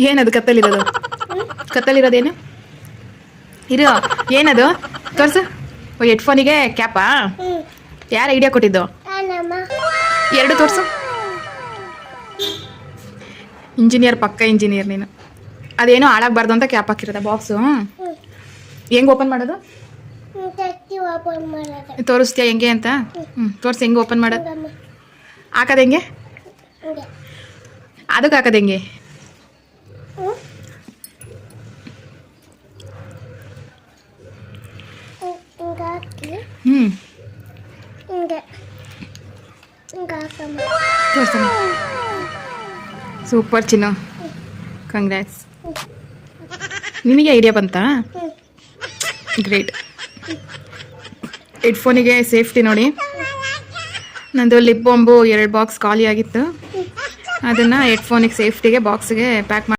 ಏನದು ಕತ್ತಲಿರೋದು? ಕತ್ತಲಿರೋದೇನು ಇರೋ ಏನದು ತೋರ್ಸು. ಹೆಡ್ಫೋನಿಗೆ ಕ್ಯಾಪಾ? ಯಾರು ಐಡಿಯಾ ಕೊಟ್ಟಿದ್ದು? ಎರಡು ತೋರ್ಸು. ಇಂಜಿನಿಯರ್, ಪಕ್ಕ ಇಂಜಿನಿಯರ್ ನೀನು. ಅದೇನೋ ಹಾಳಾಗಬಾರ್ದು ಅಂತ ಕ್ಯಾಪ್ ಹಾಕಿರೋದ ಬಾಕ್ಸು. ಹೆಂಗೆ ಓಪನ್ ಮಾಡೋದು ತೋರಿಸ್ತೀಯ ಹೆಂಗೆ ಅಂತ? ತೋರಿಸಿ ಹೆಂಗೆ ಓಪನ್ ಮಾಡೋದು. ಹಾಕೋದು ಹೆಂಗೆ? ಅದಕ್ಕೆ ಹಾಕೋದು ಹೆಂಗೆ? ಸೂಪರ್ ಚಿನ್ನು, ಕಂಗ್ರಾಟ್ಸ್. ನಿಮಗೆ ಐಡಿಯಾ ಬಂತಾ? ಗ್ರೇಟ್. ಹೆಡ್ಫೋನಿಗೆ ಸೇಫ್ಟಿ ನೋಡಿ. ನಂದು ಲಿಪ್ ಬಾಂಬು 2 ಬಾಕ್ಸ್ ಖಾಲಿ ಆಗಿತ್ತು. ಅದನ್ನು ಹೆಡ್ಫೋನಿಗೆ ಸೇಫ್ಟಿಗೆ ಬಾಕ್ಸ್ಗೆ ಪ್ಯಾಕ್ ಮಾಡಿ